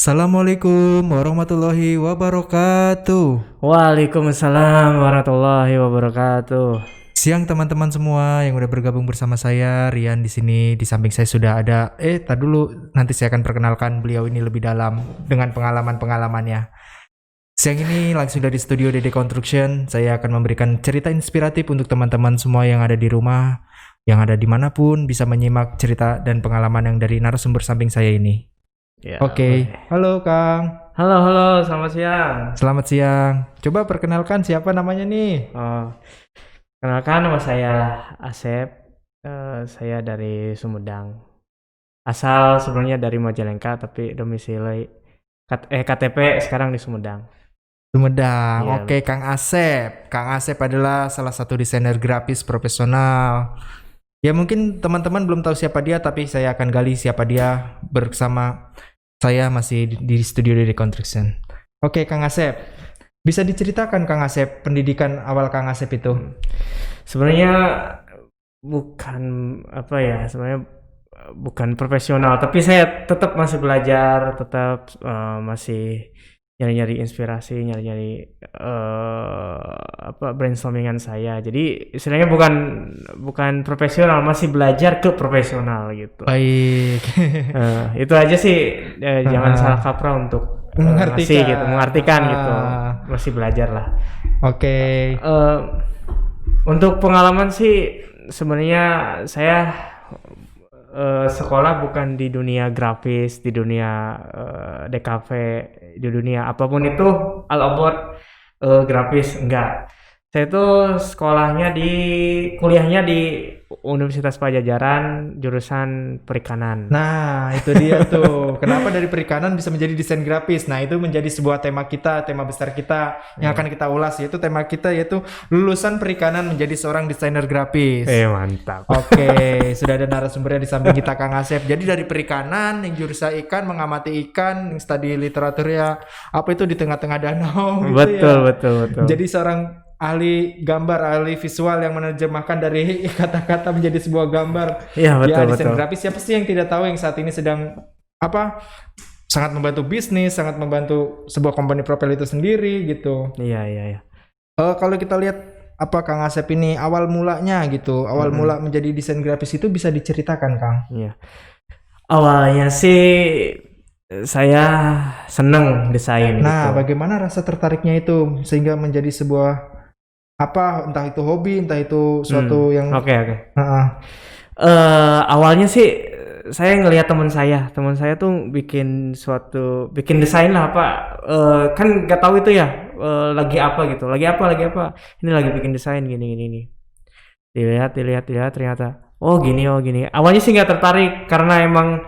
Assalamualaikum warahmatullahi wabarakatuh. Waalaikumsalam warahmatullahi wabarakatuh. Siang teman-teman semua yang udah bergabung bersama saya Rian di sini. Di samping saya sudah ada tar dulu, nanti saya akan perkenalkan beliau ini lebih dalam dengan pengalaman-pengalamannya. Siang ini langsung dari studio Dede Construction, saya akan memberikan cerita inspiratif untuk teman-teman semua yang ada di rumah, yang ada dimanapun bisa menyimak cerita dan pengalaman yang dari narasumber samping saya ini. Ya, Oke, boleh. halo Kang. Halo, selamat siang. Selamat siang. Coba perkenalkan siapa namanya nih? Oh, kenalkan nama saya Asep. Saya dari Sumedang. Asal sebenarnya dari Majalengka, tapi domisili KTP sekarang di Sumedang. Sumedang. Iya, Oke, Kang Asep. Kang Asep adalah salah satu desainer grafis profesional. Ya mungkin teman-teman belum tahu siapa dia, tapi saya akan gali siapa dia bersama saya masih di studio Dede Construction. Oke, Kang Asep. Bisa diceritakan Kang Asep pendidikan awal Kang Asep itu? sebenarnya bukan apa ya, sebenarnya bukan profesional, tapi saya tetap masih belajar, tetap masih nyari-nyari inspirasi, nyari-nyari brainstormingan saya. Jadi istilahnya bukan profesional, masih belajar ke profesional gitu. Baik. Itu aja sih, jangan salah kaprah untuk ngasih gitu, mengartikan gitu. Masih belajar lah. Oke. Untuk pengalaman sih sebenarnya saya sekolah bukan di dunia grafis, di dunia DKV, di dunia apapun itu all about grafis, enggak. Saya tuh kuliahnya di Universitas Pajajaran, jurusan perikanan. Nah, itu dia tuh. Kenapa dari perikanan bisa menjadi desain grafis? Nah, itu menjadi sebuah tema kita, tema besar kita yang akan kita ulas, yaitu tema kita yaitu lulusan perikanan menjadi seorang desainer grafis. Mantap. Oke, sudah ada narasumbernya di samping kita Kang Asep. Jadi dari perikanan yang jurusan ikan, mengamati ikan, yang studi literatur ya, apa itu di tengah-tengah danau gitu ya. Betul. Jadi seorang ahli gambar, ahli visual yang menerjemahkan dari kata-kata menjadi sebuah gambar. Iya, betul. Desain grafis siapa sih yang tidak tahu yang saat ini sedang sangat membantu bisnis, sangat membantu sebuah company propel itu sendiri gitu. Iya. Kalau kita lihat Kang Asep ini awal mulanya gitu, awal mula menjadi desain grafis itu bisa diceritakan Kang? Iya. Awalnya sih saya seneng desain Nah, gitu. bagaimana rasa tertariknya itu sehingga menjadi sebuah entah itu hobi, entah itu suatu yang Oke. Heeh. Awalnya sih saya ngelihat teman saya tuh bikin desain lah apa, kan nggak tahu itu ya, lagi apa gitu, lagi apa, ini lagi bikin desain gini. Dilihat ternyata, oh gini. Awalnya sih nggak tertarik karena emang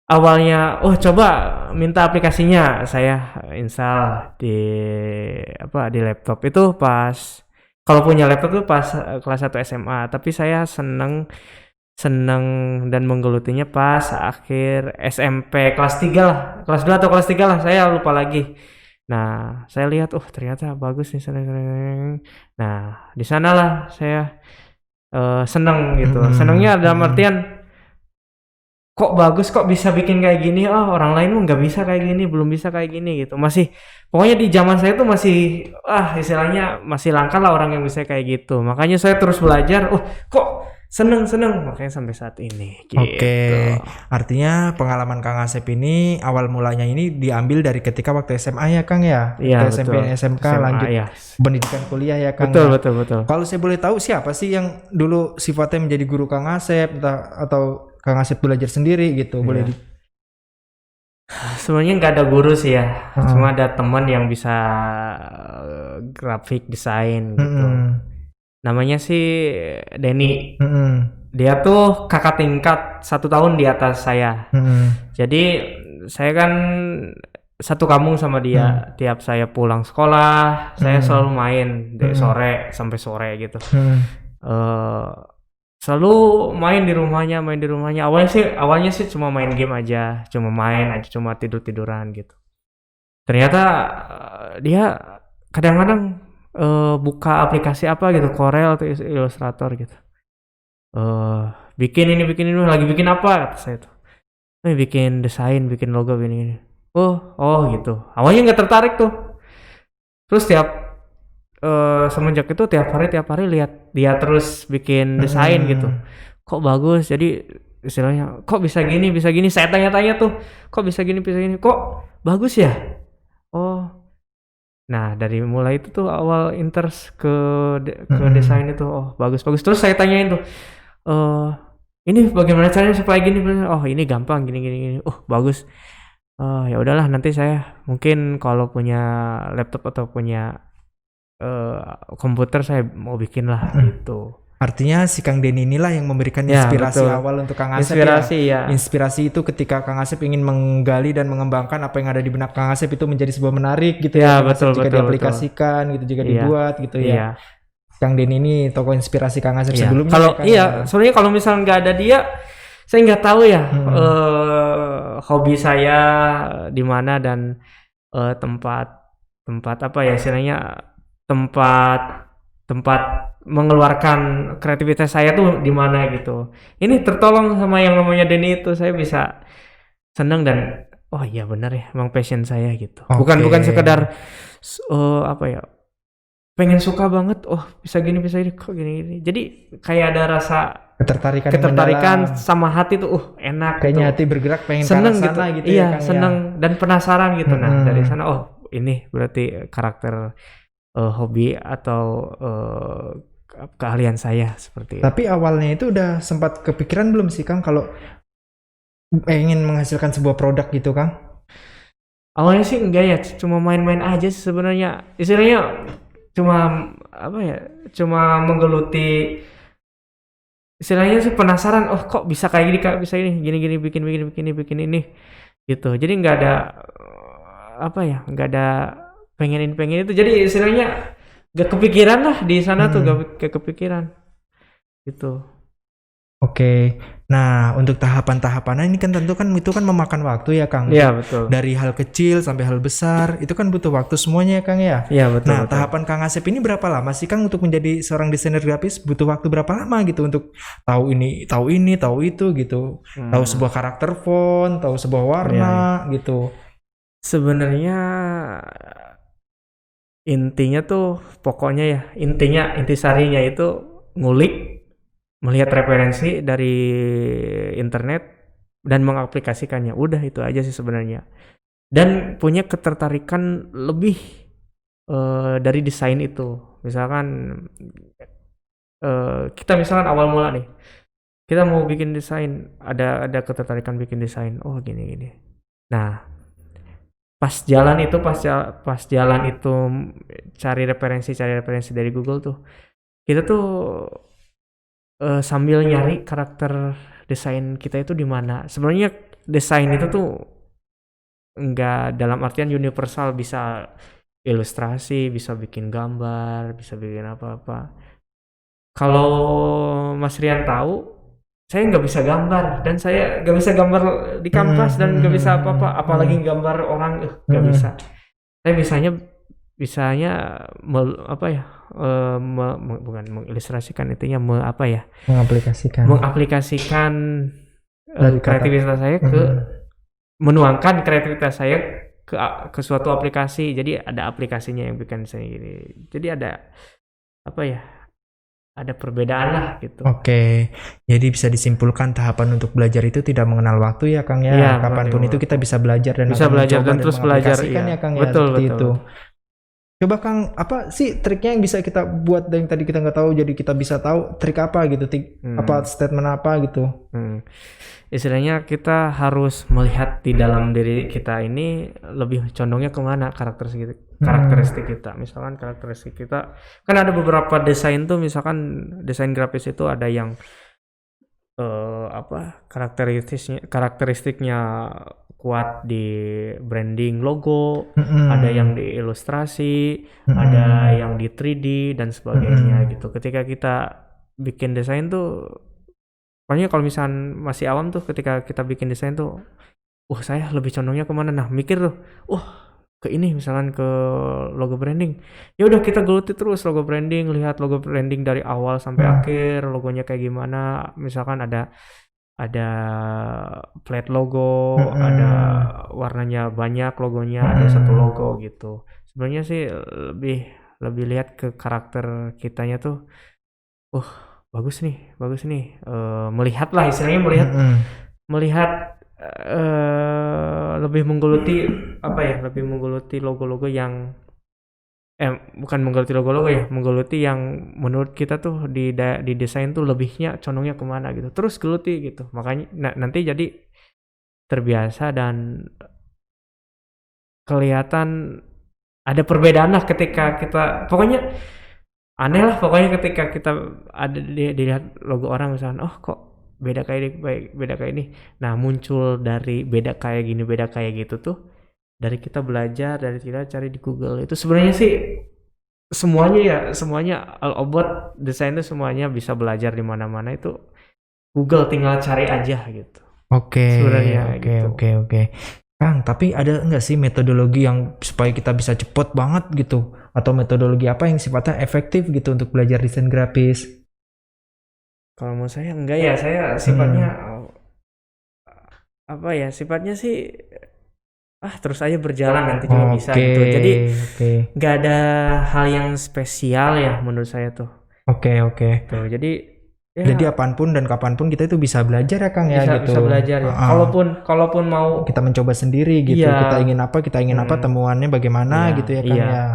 awalnya, coba minta aplikasinya, saya install di laptop itu pas, kalau punya laptop tuh pas kelas 1 SMA, tapi saya seneng dan menggelutinya pas akhir SMP kelas 3 lah, kelas 2 atau kelas 3 lah, saya lupa lagi. Nah, saya lihat, ternyata bagus nih, seneng. Nah, di sanalah saya seneng gitu. Senengnya dalam artian, kok bagus, kok bisa bikin kayak gini, orang lain nggak bisa kayak gini, belum bisa kayak gini gitu. Masih, pokoknya di zaman saya tuh masih istilahnya masih langka lah orang yang bisa kayak gitu. Makanya saya terus belajar, kok seneng, makanya sampai saat ini gitu. Oke, artinya pengalaman Kang Asep ini awal mulanya ini diambil dari ketika waktu SMA ya Kang ya? Iya, SMP, betul. SMK SMA, lanjut ya. pendidikan kuliah ya Kang Betul. ya? Kalau saya boleh tahu siapa sih yang dulu sifatnya menjadi guru Kang Asep atau Kang Asep belajar sendiri gitu? Boleh Iya. Sebenarnya nggak ada guru sih ya, cuma ada teman yang bisa grafik desain gitu. Namanya sih Denny. Dia tuh kakak tingkat 1 tahun di atas saya. Jadi saya kan satu kampung sama dia. Tiap saya pulang sekolah, saya selalu main dari sore sampai sore gitu. Selalu main di rumahnya. Awalnya sih cuma main game aja, cuma tiduran gitu. Ternyata dia kadang-kadang buka aplikasi apa gitu, Corel atau Illustrator gitu. Bikin ini, lagi bikin apa kata saya tuh. Bikin desain, bikin logo gini. oh gitu. Awalnya nggak tertarik tuh. Terus semenjak itu tiap hari lihat dia terus bikin desain gitu. Kok bagus, jadi istilahnya kok bisa gini. Saya tanya-tanya tuh, kok bisa gini, kok bagus ya? Oh, nah dari mulai itu tuh awal interest ke desain itu, oh bagus. Terus saya tanyain tuh, eh ini bagaimana caranya supaya gini? Oh ini gampang, gini. Oh bagus. Oh ya udahlah, nanti saya mungkin kalau punya laptop atau punya eh, komputer saya mau bikin lah gitu. Artinya si Kang Denny inilah yang memberikan Ya inspirasi betul. awal untuk Kang Asep Inspirasi ya. ya. Inspirasi itu ketika Kang Asep ingin menggali dan mengembangkan apa yang ada di benak Kang Asep itu menjadi sebuah menarik gitu Ya ya. Kang Asep jika betul. diaplikasikan gitu, jika Iya. dibuat gitu ya. Iya. Kang Denny ini tokoh inspirasi Kang Asep Iya. sebelumnya. Kalau ya, Kang, iya, ya. soalnya kalau misalnya nggak ada dia, saya nggak tahu ya hobi saya di mana dan tempat apa ya istilahnya tempat mengeluarkan kreativitas saya tuh di mana gitu. Ini tertolong sama yang namanya Denny itu, saya bisa senang dan oh iya benar ya, emang passion saya gitu. Bukan sekedar apa ya, pengen suka banget, oh bisa gini kok gini. Jadi kayak ada rasa ketertarikan sama hati tuh, enak. Kayaknya gitu. hati bergerak pengen Seneng ke arah sana gitu iya, ya, Kang, seneng ya. dan penasaran gitu. Nah dari sana oh ini berarti karakter hobi atau keahlian saya seperti itu. Tapi awalnya itu udah sempat kepikiran belum sih Kang kalau ingin menghasilkan sebuah produk gitu Kang? Awalnya sih enggak ya, cuma main-main aja sih sebenarnya. Istilahnya cuma apa ya? Cuma menggeluti. Istilahnya sih penasaran, oh kok bisa kayak gini Kak, bisa gini bikin ini gitu. Jadi nggak ada apa ya? Nggak ada pengen itu. Jadi istilahnya gak kepikiran lah di sana tuh, gak kepikiran gitu. Oke. Nah, untuk tahapan-tahapannya ini kan tentu kan itu kan memakan waktu ya, Kang. Iya, betul. Dari hal kecil sampai hal besar, itu kan butuh waktu semuanya ya, Kang ya. Iya, betul. Nah, tahapan Kang Asep ini berapa lama sih, Kang, untuk menjadi seorang desainer grafis? Butuh waktu berapa lama gitu untuk tahu itu gitu. Tahu sebuah karakter font, tahu sebuah warna gitu. Sebenarnya intinya tuh pokoknya ya, intisarinya itu ngulik, melihat referensi dari internet dan mengaplikasikannya. Udah itu aja sih sebenarnya. Dan punya ketertarikan lebih dari desain itu. Misalkan kita misalkan awal mula nih, kita mau bikin desain, ada ketertarikan bikin desain. Oh gini. Nah, pas jalan itu cari referensi dari Google tuh, kita tuh sambil nyari karakter desain kita itu di mana. Sebenarnya desain itu tuh enggak dalam artian universal, bisa ilustrasi, bisa bikin gambar, bisa bikin apa-apa. Kalau Mas Rian tahu, saya nggak bisa gambar dan saya nggak bisa gambar di kanvas dan nggak bisa apa-apa, apalagi gambar orang nggak bisa. Saya bisanya bukan mengilustrasikan, intinya mengaplikasikan kreativitas saya menuangkan kreativitas saya ke suatu aplikasi. Jadi ada aplikasinya yang bikin saya gini. Jadi ada perbedaan lah gitu. Oke, jadi bisa disimpulkan tahapan untuk belajar itu tidak mengenal waktu ya, Kang ya. Iya, Kapanpun itu kita bisa belajar dan bisa akan belajar mencoba dan terus belajar. mengaplikasikan Iya. ya, Kang Betul, ya. Seperti betul. itu. Coba Kang, apa sih triknya yang bisa kita buat dari yang tadi kita nggak tahu jadi kita bisa tahu trik apa gitu, apa statement apa gitu? Istilahnya kita harus melihat di dalam diri kita ini lebih condongnya kemana karakteristik kita. Misalkan karakteristik kita kan ada beberapa desain tuh, misalkan desain grafis itu ada yang karakteristiknya kuat di branding logo, ada yang di ilustrasi, ada yang di 3D dan sebagainya gitu. Ketika kita bikin desain tuh, pokoknya kalau misalnya masih awam tuh, ketika kita bikin desain tuh, saya lebih condongnya kemana? Nah, mikir tuh, ke ini misalkan ke logo branding. Ya udah kita geluti terus logo branding, lihat logo branding dari awal sampai akhir, logonya kayak gimana. Misalkan ada flat logo, ada warnanya banyak, logonya ada satu logo gitu. Sebenarnya sih lebih lebih lihat ke karakter kitanya tuh, "Wah, bagus nih," melihat lah istilahnya melihat, lebih menggeluti apa ya, lebih menggeluti logo-logo yang bukan menggeluti logo-logo ya, menggeluti yang menurut kita tuh di desain tuh lebihnya condongnya kemana gitu, terus geluti gitu. Makanya nanti jadi terbiasa dan kelihatan ada perbedaan lah ketika kita pokoknya aneh lah pokoknya ketika kita ada dilihat logo orang misalnya, "Oh, kok beda kayak ini beda kayak ini." Nah, muncul dari beda kayak gini, beda kayak gitu tuh dari kita belajar, dari kita cari di Google. Itu sebenarnya sih semuanya all about desain itu semuanya bisa belajar di mana-mana itu Google tinggal cari aja gitu. Oke, Sebenarnya oke, gitu. oke, oke. Kang, tapi ada nggak sih metodologi yang supaya kita bisa cepet banget gitu? Atau metodologi apa yang sifatnya efektif gitu untuk belajar desain grafis? Kalau mau saya enggak ya, saya sifatnya apa ya? Sifatnya sih terus aja berjalan nanti juga bisa Oke, gitu. Jadi oke, nggak ada hal yang spesial ya menurut saya tuh. oke. Tuh, jadi ya Jadi apapun dan kapanpun kita itu bisa belajar ya Kang ya bisa gitu. belajar ya. Kalaupun mau Kita mencoba sendiri gitu. iya, Kita ingin apa, temuannya bagaimana iya, gitu ya Kang iya. ya.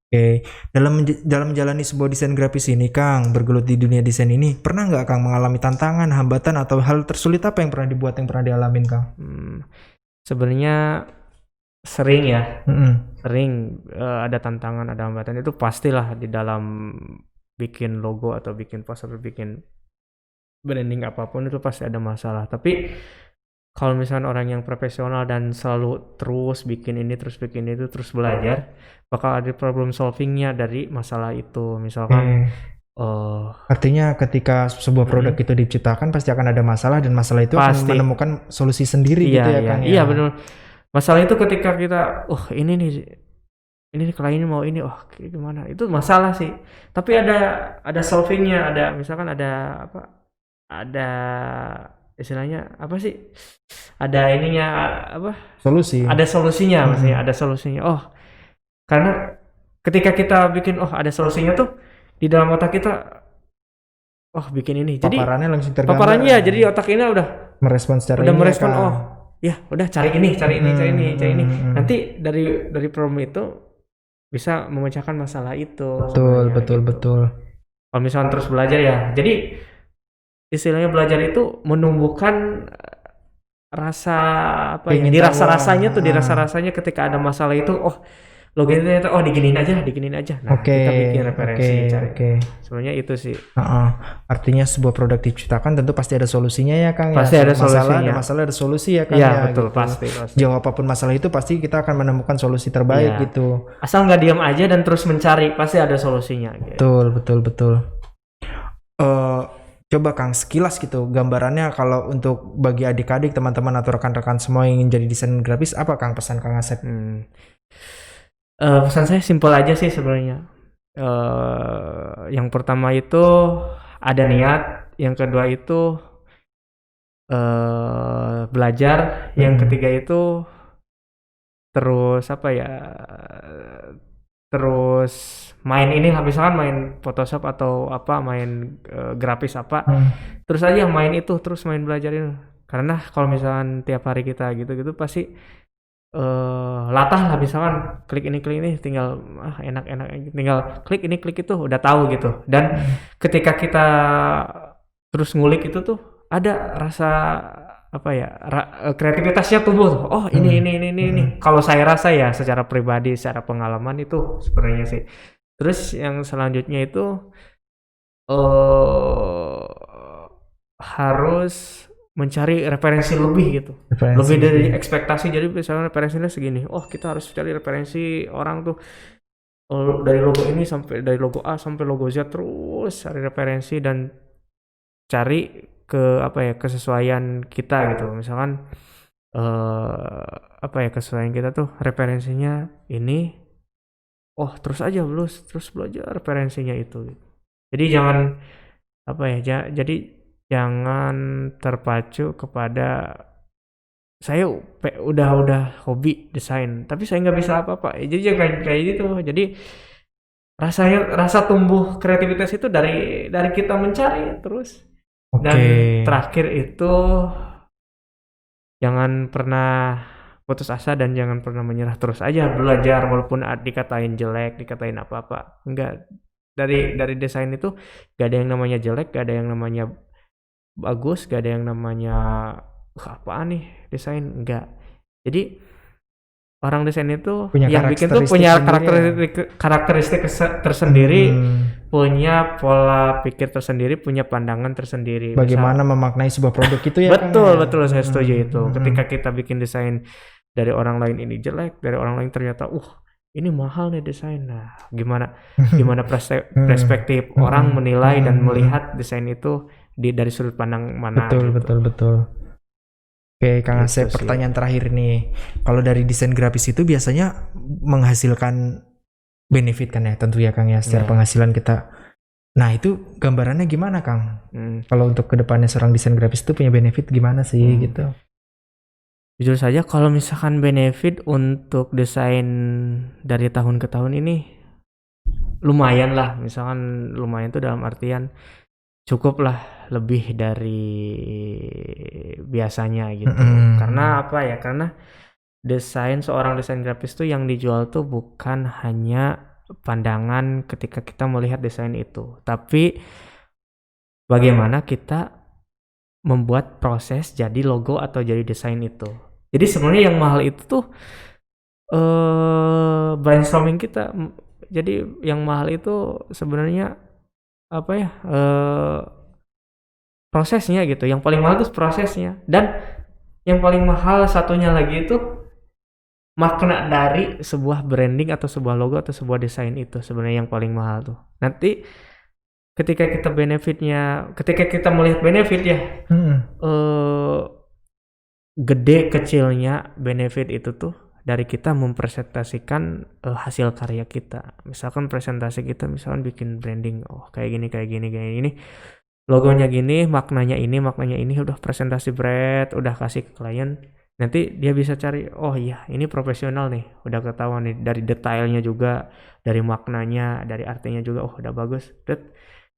Oke, dalam menjalani sebuah desain grafis ini Kang, bergelut di dunia desain ini, pernah nggak Kang mengalami tantangan, hambatan atau hal tersulit apa yang pernah dialamin Kang? Sebenarnya sering ya, Mm-mm. sering ada tantangan, ada hambatan itu pastilah di dalam bikin logo atau bikin post atau bikin branding apapun itu pasti ada masalah. Tapi kalau misalnya orang yang profesional dan selalu terus bikin ini, terus bikin itu, terus belajar, bakal ada problem solvingnya dari masalah itu. Misalkan, Artinya ketika sebuah produk itu diciptakan pasti akan ada masalah dan masalah itu akan pasti, menemukan solusi sendiri iya, gitu ya iya, Kang iya ya. benar. Masalah itu ketika kita, ini kliennya mau ini, gimana? Itu masalah sih. Tapi ada solvingnya, ada misalkan ada apa? Ada istilahnya apa sih? Ada ininya apa? Solusi. Ada solusinya maksudnya, ada solusinya. Oh, karena ketika kita bikin ada solusinya tuh di dalam otak kita, bikin ini. Jadi Paparannya langsung tergambar. paparannya jadi otak ini udah Merespon secara udah ini merespon, ya Kang. ya udah cari ini, cari ini. Nanti dari problem itu bisa memecahkan masalah itu. Betul, sebenarnya gitu. betul. Kalau misalnya terus belajar ya, jadi istilahnya belajar itu menumbuhkan rasa apa ya? Ingin Dirasa-rasanya tahu, tuh, dirasa-rasanya ketika ada masalah itu, logo ini ternyata diginiin aja. Nah, Oke, kita bikin referensi, cari. oke. Sebenarnya itu sih. Artinya sebuah produk diciptakan tentu pasti ada solusinya ya Kang Pasti ya. ada Masalah solusinya. ada masalah ada solusi ya Kang Iya, ya. betul, gitu. pasti. Jauh apapun masalah itu pasti kita akan menemukan solusi terbaik Iya. gitu. Asal nggak diam aja dan terus mencari, pasti ada solusinya. Gitu. Betul. Coba Kang sekilas gitu gambarannya kalau untuk bagi adik-adik, teman-teman atau rekan-rekan semua yang ingin jadi desain grafis apa Kang pesan Kang Asep? Pesan saya simpel aja sih sebenarnya. Yang pertama itu ada niat, yang kedua itu belajar, yang ketiga itu terus apa ya? Terus main ini lah, misalkan main Photoshop atau apa, main grafis apa, terus aja main itu, terus main belajar itu. Karena kalau misalkan tiap hari kita gitu-gitu pasti latah lah, misalkan klik ini tinggal enak tinggal klik ini klik itu udah tahu gitu. Dan ketika kita terus ngulik itu tuh ada rasa apa ya, kreativitasnya tumbuh tuh. Ini. Kalau saya rasa ya secara pribadi, secara pengalaman itu sebenarnya sih. Terus yang selanjutnya itu harus mencari referensi lebih gitu. Lebih dari ekspektasi. Jadi misalnya referensinya segini. Kita harus cari referensi orang tuh dari logo ini sampai dari logo A sampai logo Z, terus cari referensi dan cari ke apa ya, kesesuaian kita gitu. Misalkan apa ya, kesesuaian kita tuh referensinya ini, terus belajar referensinya itu gitu. Jadi jangan apa ya, jadi jangan terpacu kepada saya udah hobi desain, tapi saya nggak bisa apa-apa. Jadi jangan kayak gitu. Jadi rasa tumbuh kreativitas itu dari kita mencari terus. Dan Oke. terakhir itu jangan pernah putus asa dan jangan pernah menyerah, terus aja belajar walaupun dikatain jelek, dikatain apa-apa. Enggak, dari desain itu gak ada yang namanya jelek, gak ada yang namanya bagus, gak ada yang namanya apaan nih desain, enggak. Jadi orang desain itu Punya yang bikin tuh karakteristik punya sendiri ya. karakteristik tersendiri, Hmm. punya pola pikir tersendiri, punya pandangan tersendiri. Bagaimana memaknai sebuah produk itu ya Kang Betul, ya? betul, saya setuju itu. Hmm. Ketika kita bikin desain dari orang lain ini jelek, dari orang lain ternyata, ini mahal nih desain. Nah, gimana perspektif orang menilai dan melihat desain itu dari sudut pandang mana Betul, gitu. betul. Oke, Kang Gitu Asep, sih. pertanyaan terakhir nih. Kalau dari desain grafis itu biasanya menghasilkan benefit kan ya, tentu ya Kang ya, secara Ya. penghasilan kita. Nah, itu gambarannya gimana Kang? Kalau untuk kedepannya seorang desain grafis itu punya benefit gimana sih gitu? Jujur saja kalau misalkan benefit untuk desain dari tahun ke tahun ini lumayan lah. Misalkan lumayan tuh dalam artian cukup lah lebih dari biasanya gitu. Karena apa ya? Karena seorang desain grafis tuh yang dijual tuh bukan hanya pandangan ketika kita melihat desain itu, tapi bagaimana kita membuat proses jadi logo atau jadi desain itu. Jadi sebenarnya yang mahal itu tuh brainstorming kita. Jadi yang mahal itu sebenarnya apa ya? Prosesnya gitu. Yang paling mahal itu prosesnya. Dan yang paling mahal satunya lagi itu makna dari sebuah branding atau sebuah logo atau sebuah desain itu sebenarnya yang paling mahal tuh. Nanti ketika kita melihat benefit ya, gede kecilnya benefit itu tuh dari kita mempresentasikan hasil karya kita. Misalkan presentasi kita misalkan bikin branding, kayak gini, logonya gini, maknanya ini, udah presentasi udah kasih ke klien. Nanti dia bisa cari, oh iya ini profesional nih, udah ketahuan nih dari detailnya juga, dari maknanya, dari artinya juga, udah bagus.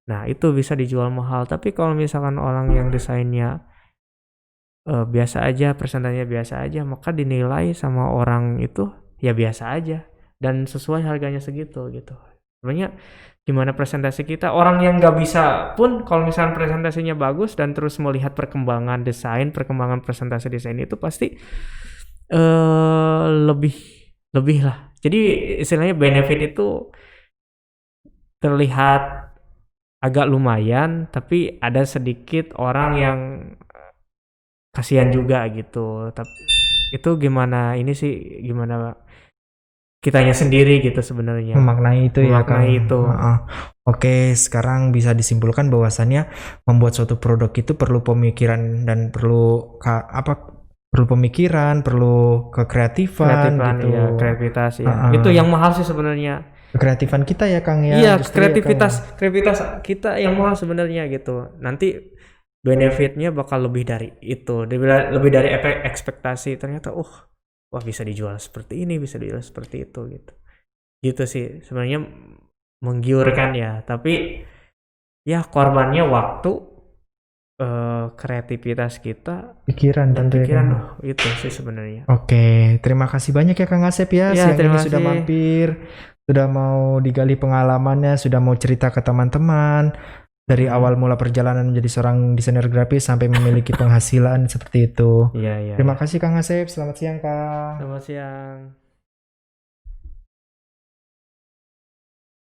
Nah itu bisa dijual mahal. Tapi kalau misalkan orang yang desainnya biasa aja, presentasinya biasa aja, maka dinilai sama orang itu ya biasa aja dan sesuai harganya segitu gitu. Sebenarnya gimana presentasi kita, orang yang nggak bisa pun kalau misalnya presentasinya bagus dan terus melihat perkembangan presentasi desain itu pasti lebih lah. Jadi istilahnya benefit itu terlihat agak lumayan, tapi ada sedikit orang yang kasihan juga gitu. Tapi itu gimana kitanya sendiri gitu sebenarnya memaknai itu ya Kang. itu. Oke, sekarang bisa disimpulkan bahwasannya membuat suatu produk itu perlu pemikiran dan perlu kekreatifan gitu. Ya, kreativitas ya. Itu yang mahal sih sebenarnya. Kreatifan kita ya Kang ya. Iya, justru ya, Kang. kreativitas kita yang mahal sebenarnya gitu. Nanti benefitnya bakal lebih dari itu, lebih dari ekspektasi. Ternyata wah bisa dijual seperti ini, bisa dijual seperti itu gitu sih sebenarnya menggiurkan ya. Tapi ya korbannya waktu, kreativitas kita, pikiran dan tentu pikiran ya Kang. itu sih sebenarnya. Oke, terima kasih banyak ya Kang Asep ya, Ya, siang ini terima sudah kasih. mampir, sudah mau digali pengalamannya, sudah mau cerita ke teman-teman dari awal mula perjalanan menjadi seorang desainer grafis sampai memiliki penghasilan seperti itu. Iya. Terima kasih Kang Asep, selamat siang Kang. Selamat siang.